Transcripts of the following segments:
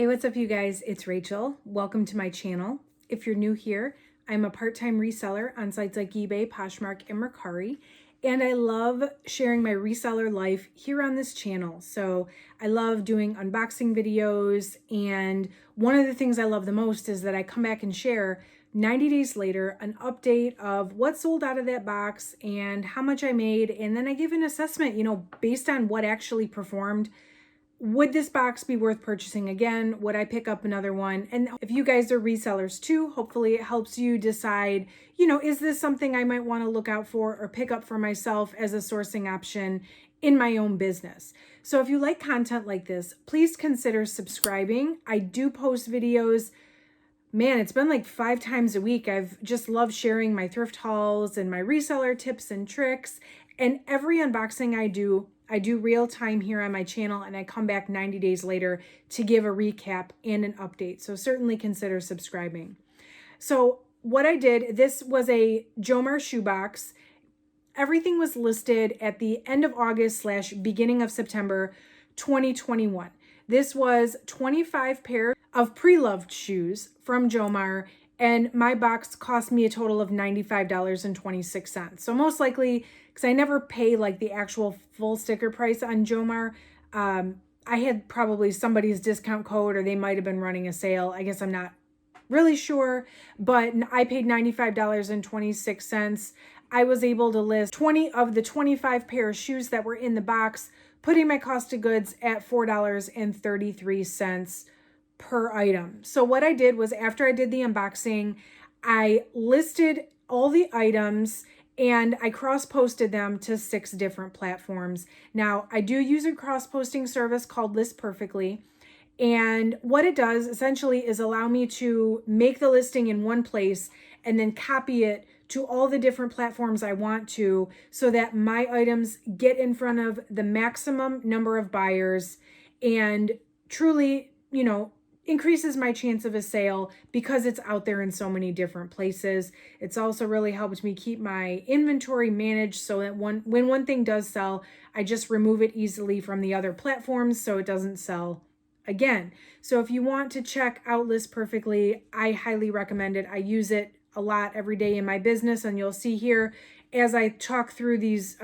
Hey, what's up, you guys? It's Rachel. Welcome to my channel. If you're new here, I'm a part-time reseller on sites like eBay, Poshmark, and Mercari, and I love sharing my reseller life here on this channel. So I love doing unboxing videos, and one of the things I love the most is that I come back and share 90 days later an update of what sold out of that box and how much I made, and then I give an assessment, based on what actually performed. Would this box be worth purchasing again? Would I pick up another one? And if you guys are resellers too, hopefully it helps you decide, is this something I might want to look out for or pick up for myself as a sourcing option in my own business. So if you like content like this, please consider subscribing. I do post videos. Man, it's been like 5 times a week. I've just loved sharing my thrift hauls and my reseller tips and tricks. And every unboxing I do real time here on my channel, and I come back 90 days later to give a recap and an update. So certainly consider subscribing. So what I did, this was a Jomar shoebox. Everything was listed at the end of August / beginning of September 2021. This was 25 pairs of pre-loved shoes from Jomar, and my box cost me a total of $95.26. So most likely, because I never pay like the actual full sticker price on Jomar, I had probably somebody's discount code, or they might have been running a sale. I guess I'm not really sure, but I paid $95.26. I was able to list 20 of the 25 pair of shoes that were in the box, putting my cost of goods at $4.33 per item. So what I did was, after I did the unboxing, I listed all the items and I cross-posted them to 6 different platforms. Now, I do use a cross-posting service called ListPerfectly. And what it does essentially is allow me to make the listing in one place and then copy it to all the different platforms I want to, so that my items get in front of the maximum number of buyers and truly, increases my chance of a sale because it's out there in so many different places. It's also really helped me keep my inventory managed so that when one thing does sell, I just remove it easily from the other platforms so it doesn't sell again. So if you want to check out ListPerfectly, I highly recommend it. I use it a lot every day in my business, and you'll see here as I talk through these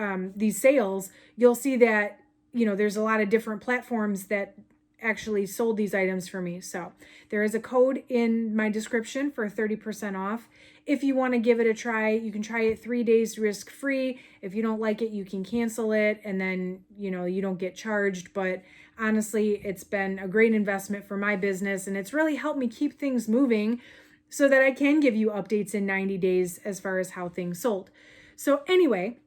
sales, you'll see that there's a lot of different platforms that actually sold these items for me. So there is a code in my description for 30% off. If you want to give it a try, you can try it 3 days risk-free. If you don't like it, you can cancel it, and then you don't get charged. But honestly, it's been a great investment for my business, and it's really helped me keep things moving so that I can give you updates in 90 days as far as how things sold. So anyway,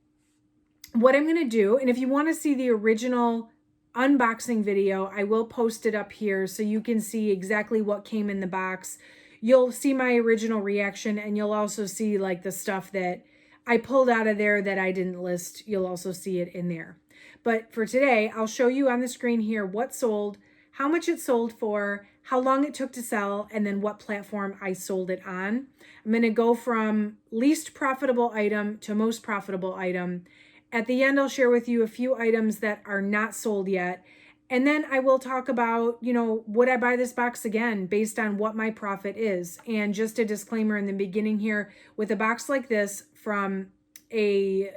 what I'm going to do, and if you want to see the original unboxing video, I will post it up here so you can see exactly what came in the box. You'll see my original reaction, and you'll also see like the stuff that I pulled out of there that I didn't list. You'll also see it in there. But for today, I'll show you on the screen here what sold, how much it sold for, how long it took to sell, and then what platform I sold it on. I'm going to go from least profitable item to most profitable item. At the end, I'll share with you a few items that are not sold yet. And then I will talk about, would I buy this box again based on what my profit is? And just a disclaimer in the beginning here, with a box like this from a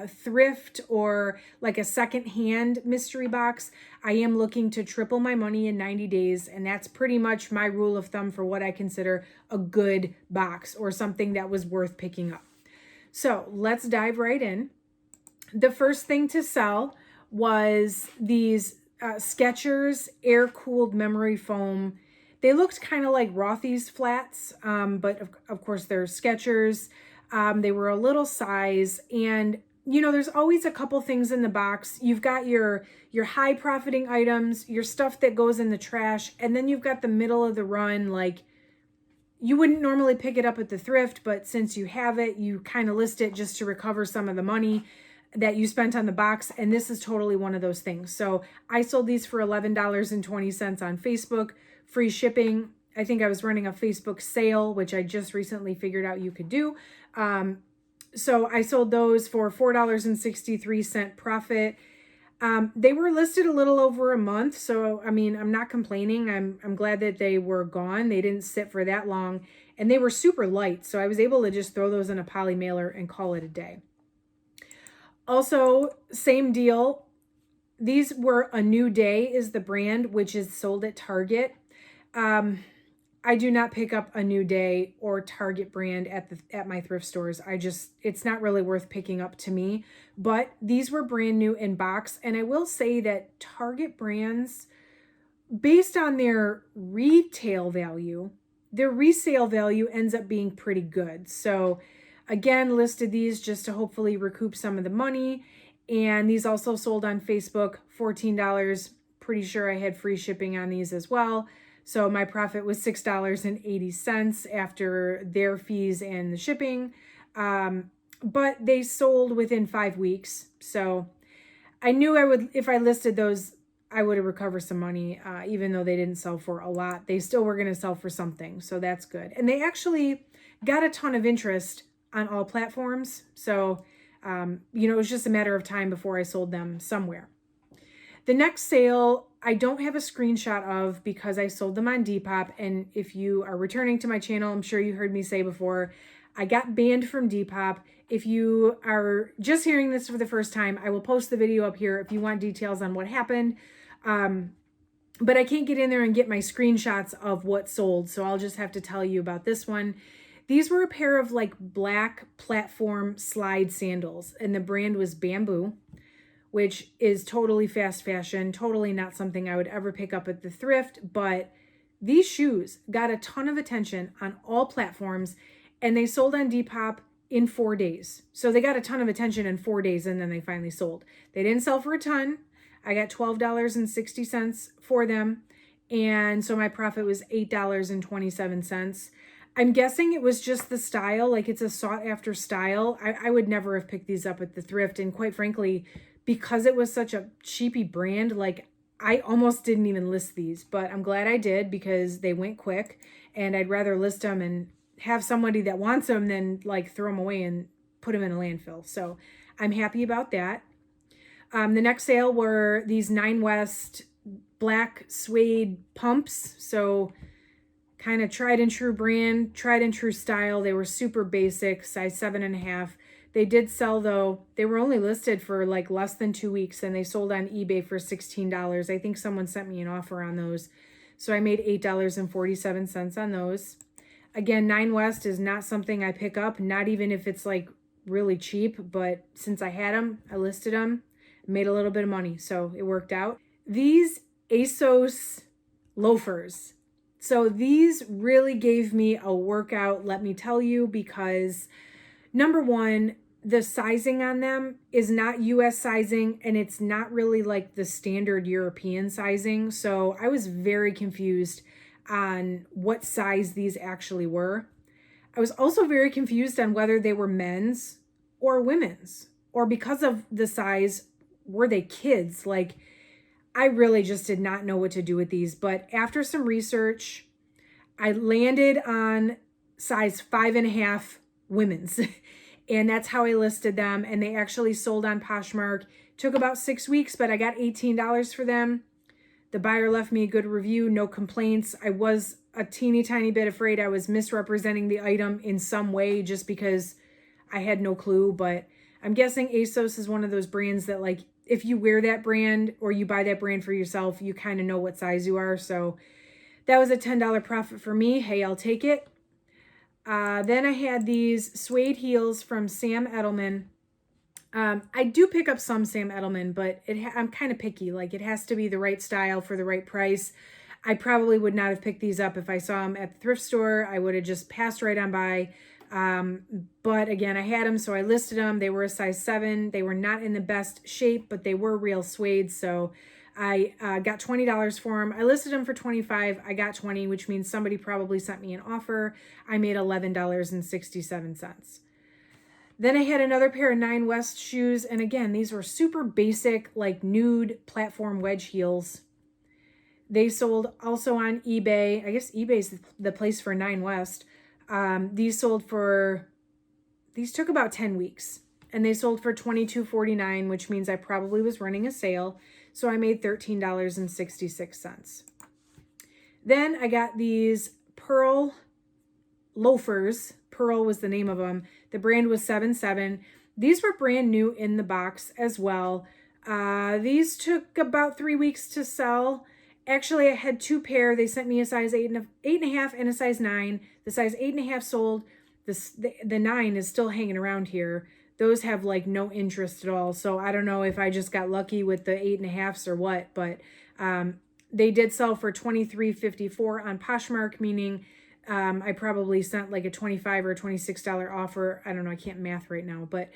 thrift or like a secondhand mystery box, I am looking to triple my money in 90 days. And that's pretty much my rule of thumb for what I consider a good box or something that was worth picking up. So let's dive right in. The first thing to sell was these Skechers air-cooled memory foam. They looked kind of like Rothy's flats, but of course they're Skechers. They were a little size, and there's always a couple things in the box. You've got your high profiting items, your stuff that goes in the trash, and then you've got the middle of the run, like you wouldn't normally pick it up at the thrift, but since you have it, you kind of list it just to recover some of the money that you spent on the box, and this is totally one of those things. So I sold these for $11.20 on Facebook, free shipping. I think I was running a Facebook sale, which I just recently figured out you could do. So I sold those for $4.63 profit. They were listed a little over a month, so I mean, I'm not complaining. I'm glad that they were gone. They didn't sit for that long, and they were super light, so I was able to just throw those in a poly mailer and call it a day. Also, same deal. These were A New Day is the brand, which is sold at Target. I do not pick up A New Day or Target brand at my thrift stores. It's not really worth picking up to me. But these were brand new in box, and I will say that Target brands, based on their retail value, their resale value ends up being pretty good. So again, listed these just to hopefully recoup some of the money. And these also sold on Facebook, $14. Pretty sure I had free shipping on these as well. So my profit was $6.80 after their fees and the shipping. But they sold within 5 weeks. So I knew I would, if I listed those, I would have recovered some money, even though they didn't sell for a lot. They still were going to sell for something. So that's good. And they actually got a ton of interest on all platforms. So, it was just a matter of time before I sold them somewhere. The next sale, I don't have a screenshot of because I sold them on Depop. And if you are returning to my channel, I'm sure you heard me say before, I got banned from Depop. If you are just hearing this for the first time, I will post the video up here if you want details on what happened. But I can't get in there and get my screenshots of what sold. So I'll just have to tell you about this one. These were a pair of like black platform slide sandals, and the brand was Bamboo, which is totally fast fashion, totally not something I would ever pick up at the thrift. But these shoes got a ton of attention on all platforms, and they sold on Depop in 4 days. So they got a ton of attention in 4 days, and then they finally sold. They didn't sell for a ton. I got $12.60 for them. And so my profit was $8.27. I'm guessing it was just the style, like it's a sought after style. I would never have picked these up at the thrift. And quite frankly, because it was such a cheapy brand, like I almost didn't even list these, but I'm glad I did because they went quick, and I'd rather list them and have somebody that wants them than like throw them away and put them in a landfill. So I'm happy about that. The next sale were these Nine West black suede pumps. So kind of tried and true brand, tried and true style. They were super basic, size 7.5. They did sell though. They were only listed for like less than 2 weeks, and they sold on eBay for $16. I think someone sent me an offer on those. So I made $8.47 on those. Again, Nine West is not something I pick up, not even if it's like really cheap, but since I had them, I listed them, made a little bit of money. So it worked out. These ASOS Loafers. So these really gave me a workout, let me tell you, because number one, the sizing on them is not US sizing, and it's not really like the standard European sizing. So I was very confused on what size these actually were. I was also very confused on whether they were men's or women's, or because of the size, were they kids? Like, I really just did not know what to do with these. But after some research, I landed on size 5.5 women's. And that's how I listed them. And they actually sold on Poshmark. Took about 6 weeks, but I got $18 for them. The buyer left me a good review, no complaints. I was a teeny tiny bit afraid I was misrepresenting the item in some way just because I had no clue. But I'm guessing ASOS is one of those brands that, like, if you wear that brand or you buy that brand for yourself, you kind of know what size you are. So that was a $10 profit for me. Hey, I'll take it. Then I had these suede heels from Sam Edelman. I do pick up some Sam Edelman, but I'm kind of picky. Like, it has to be the right style for the right price. I probably would not have picked these up if I saw them at the thrift store. I would have just passed right on by. But again, I had them, so I listed them. They were a size 7. They were not in the best shape, but they were real suede. So I got $20 for them. I listed them for $25. I got $20, which means somebody probably sent me an offer. I made $11.67. Then I had another pair of Nine West shoes. And again, these were super basic, like nude platform wedge heels. They sold also on eBay. I guess eBay's the place for Nine West. These took about 10 weeks. and they sold for $22.49, which means I probably was running a sale. So I made $13.66. Then I got these Pearl Loafers. Pearl was the name of them. The brand was 7.7. These were brand new in the box as well. These took about 3 weeks to sell. Actually, I had 2 pair. They sent me a size 8.5 and a size 9. The size 8.5 sold. The 9 is still hanging around here. Those have like no interest at all. So I don't know if I just got lucky with the 8.5s or what, but they did sell for $23.54 on Poshmark, meaning I probably sent like a $25 or $26 offer. I don't know. I can't math right now, but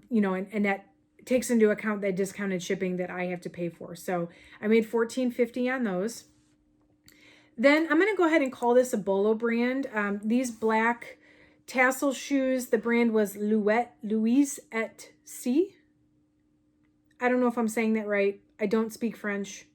you know, and that takes into account that discounted shipping that I have to pay for. So I made $14.50 on those. Then I'm going to go ahead and call this a Bolo brand. These black tassel shoes, the brand was Louise et C. I don't know if I'm saying that right. I don't speak French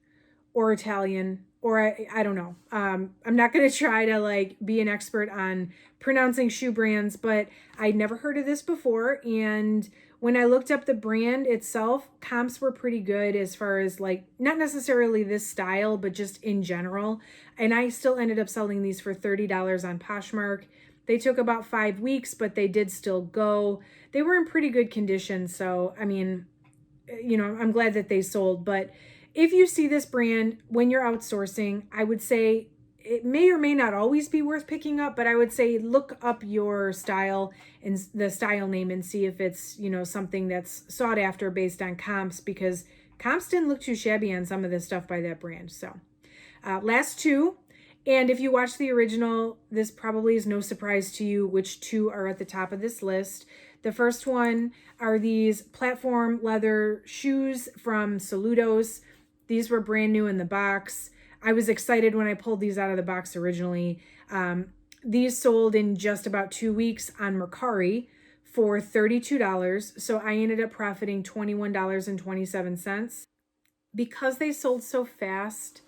or Italian, or I don't know. I'm not going to try to like be an expert on pronouncing shoe brands, but I'd never heard of this before. And when I looked up the brand itself, comps were pretty good as far as like, not necessarily this style, but just in general. And I still ended up selling these for $30 on Poshmark. They took about 5 weeks, but they did still go. They were in pretty good condition. So, I mean, you know, I'm glad that they sold. But if you see this brand when you're outsourcing, I would say it may or may not always be worth picking up, but I would say look up your style and the style name and see if it's, you know, something that's sought after based on comps, because comps didn't look too shabby on some of this stuff by that brand. So last 2. And if you watch the original, this probably is no surprise to you which 2 are at the top of this list. The first one are these platform leather shoes from Saludos. These were brand new in the box. I was excited when I pulled these out of the box originally. These sold in just about 2 weeks on Mercari for $32. So I ended up profiting $21.27. Because they sold so fast,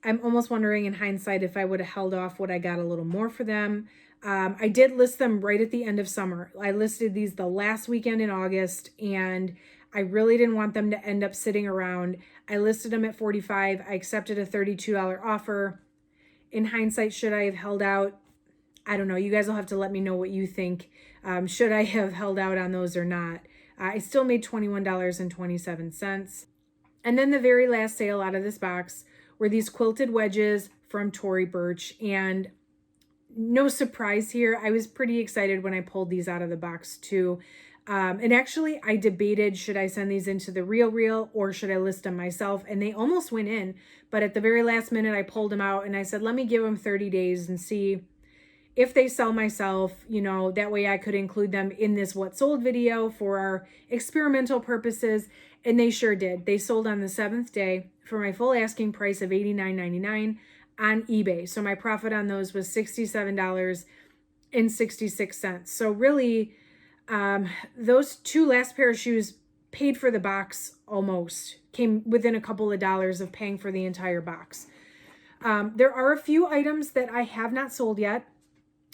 I'm almost wondering in hindsight if I would have held off, would I got a little more for them. I did list them right at the end of summer. I listed these the last weekend in August, and I really didn't want them to end up sitting around. I listed them at $45. I accepted a $32 offer. In hindsight, should I have held out? I don't know. You guys will have to let me know what you think. Should I have held out on those or not? I still made $21.27. And then the very last sale out of this box were these Quilted Wedges from Tory Burch. And no surprise here, I was pretty excited when I pulled these out of the box too. And actually, I debated, should I send these into the Real or should I list them myself? And they almost went in, but at the very last minute, I pulled them out and I said, let me give them 30 days and see if they sell myself. You know, that way I could include them in this What Sold video for our experimental purposes. And they sure did. They sold on the 7th day for my full asking price of $89.99 on eBay. So my profit on those was $67.66. So really, those 2 last pair of shoes paid for the box almost. Came within a couple of dollars of paying for the entire box. There are a few items that I have not sold yet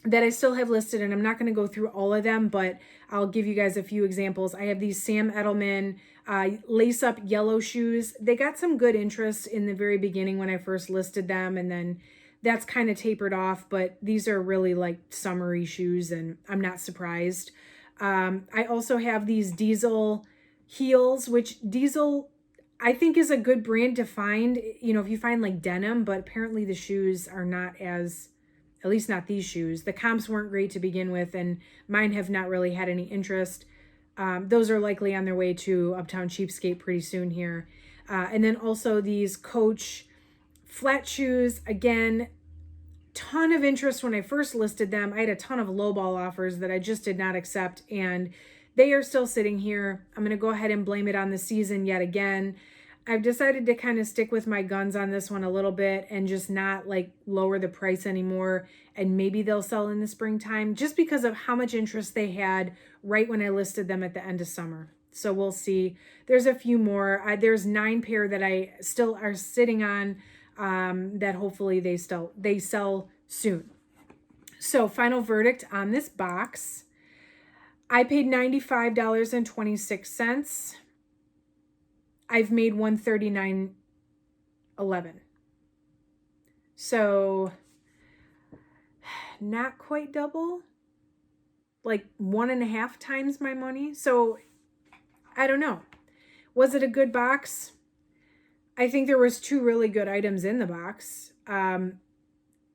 that I still have listed, and I'm not going to go through all of them, but I'll give you guys a few examples. I have these Sam Edelman lace-up yellow shoes. They got some good interest in the very beginning when I first listed them, and then that's kind of tapered off, but these are really like summery shoes, and I'm not surprised. I also have these Diesel heels, which Diesel I think is a good brand to find, you know, if you find like denim, but apparently the shoes are not as, at least not these shoes. The comps weren't great to begin with, and mine have not really had any interest. Those are likely on their way to Uptown Cheapskate pretty soon here. And then also these Coach flat shoes. Again, ton of interest when I first listed them. I had a ton of lowball offers that I just did not accept, and they are still sitting here. I'm going to go ahead and blame it on the season yet again. I've decided to kind of stick with my guns on this one a little bit and just not like lower the price anymore. And maybe they'll sell in the springtime just because of how much interest they had right when I listed them at the end of summer. So we'll see. There's a few more. There's 9 pair that I still are sitting on that hopefully they sell soon. So final verdict on this box. I paid $95.26. I've made $139.11. So not quite double, like 1.5 times my money. So I don't know. Was it a good box? I think there was 2 really good items in the box.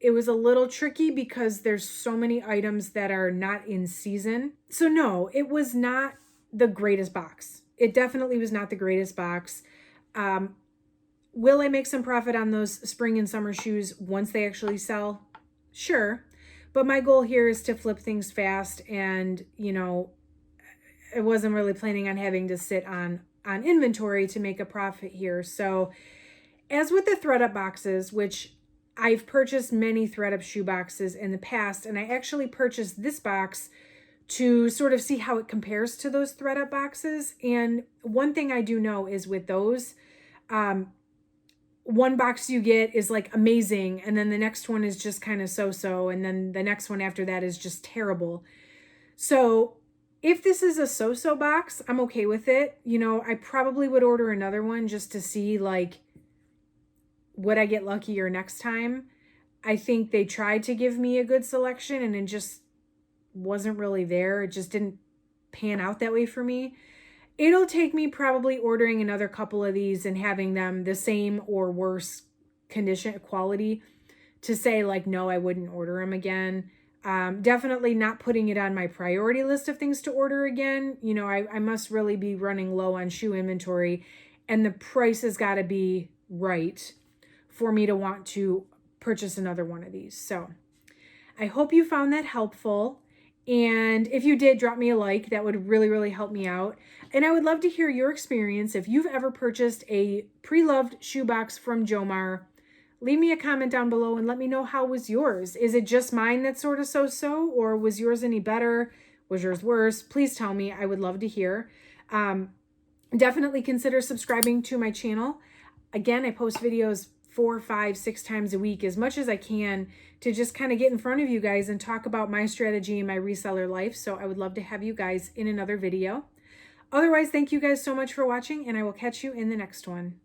It was a little tricky because there's so many items that are not in season. So no, it was not the greatest box. It definitely was not the greatest box. Will I make some profit on those spring and summer shoes once they actually sell? Sure. But my goal here is to flip things fast, and, you know, I wasn't really planning on having to sit on inventory to make a profit here. So as with the ThredUp boxes, which I've purchased many ThredUp shoe boxes in the past, and I actually purchased this box to sort of see how it compares to those ThredUp boxes. And one thing I do know is with those, one box you get is like amazing, and then the next one is just kind of so-so, and then the next one after that is just terrible. So if this is a so-so box, I'm okay with it. You know, I probably would order another one just to see, like, would I get luckier next time? I think they tried to give me a good selection and it just wasn't really there. It just didn't pan out that way for me. It'll take me probably ordering another couple of these and having them the same or worse condition quality to say, like, no, I wouldn't order them again. Definitely not putting it on my priority list of things to order again. You know, I must really be running low on shoe inventory, and the price has got to be right for me to want to purchase another one of these. So I hope you found that helpful. And if you did, drop me a like. That would really, really help me out. And I would love to hear your experience. If you've ever purchased a pre-loved shoebox from Jomar, leave me a comment down below and let me know how was yours. Is it just mine that's sort of so-so, or was yours any better? Was yours worse? Please tell me. I would love to hear. Definitely consider subscribing to my channel. Again, I post videos 4, 5, 6 times a week, as much as I can, to just kind of get in front of you guys and talk about my strategy and my reseller life. So I would love to have you guys in another video. Otherwise, thank you guys so much for watching, and I will catch you in the next one.